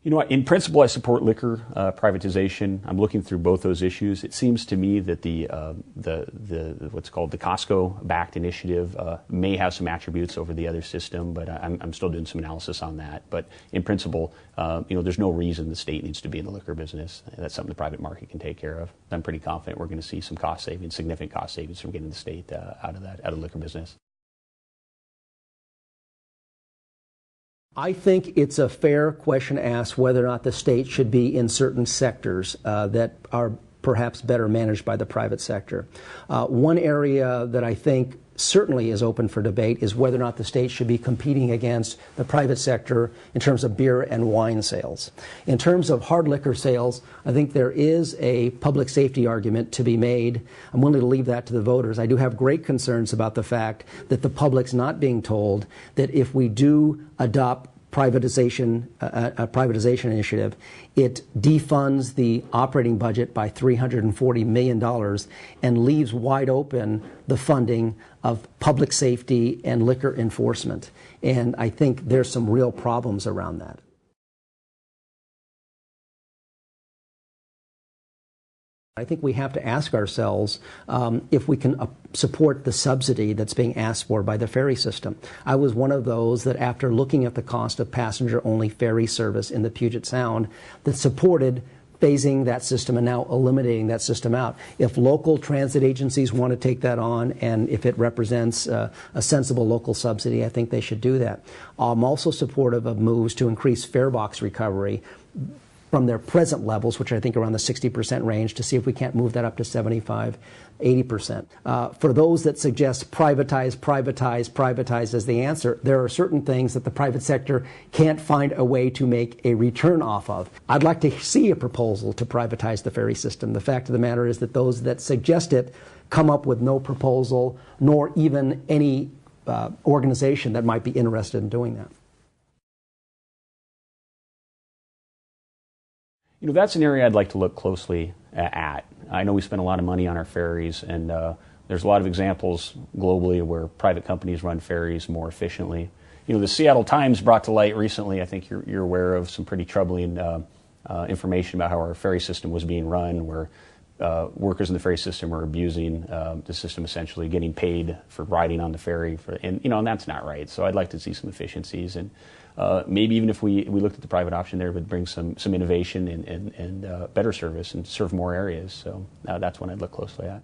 You know what, in principle, I support liquor privatization. I'm looking through both those issues. It seems to me that the what's called the Costco-backed initiative may have some attributes over the other system, but I'm still doing some analysis on that. But in principle, there's no reason the state needs to be in the liquor business. That's something the private market can take care of. I'm pretty confident we're going to see some cost savings, significant cost savings from getting the state out of the liquor business. I think it's a fair question to ask whether or not the state should be in certain sectors that are perhaps better managed by the private sector. One area that I think certainly is open for debate is whether or not the state should be competing against the private sector in terms of beer and wine sales. In terms of hard liquor sales, I think there is a public safety argument to be made. I'm willing to leave that to the voters. I do have great concerns about the fact that the public's not being told that if we do adopt privatization, a privatization initiative, it defunds the operating budget by $340 million and leaves wide open the funding of public safety and liquor enforcement. And I think there's some real problems around that. I think we have to ask ourselves if we can support the subsidy that's being asked for by the ferry system. I was one of those that, after looking at the cost of passenger-only ferry service in the Puget Sound, that supported phasing that system and now eliminating that system out. If local transit agencies want to take that on, and if it represents a sensible local subsidy, I think they should do that. I'm also supportive of moves to increase fare box recovery from their present levels, which I think are around the 60% range, to see if we can't move that up to 75, 80%. For those that suggest privatize, privatize, privatize as the answer, there are certain things that the private sector can't find a way to make a return off of. I'd like to see a proposal to privatize the ferry system. The fact of the matter is that those that suggest it come up with no proposal, nor even any organization that might be interested in doing that. You know, that's an area I'd like to look closely at. I know we spend a lot of money on our ferries, and there's a lot of examples globally where private companies run ferries more efficiently. You know, the Seattle Times brought to light recently, I think you're aware of some pretty troubling information about how our ferry system was being run, where workers in the ferry system were abusing the system, essentially getting paid for riding on the ferry, and that's not right. So I'd like to see some efficiencies, and maybe even if we looked at the private option there, it would bring some innovation and better service and serve more areas. So that's one I'd look closely at.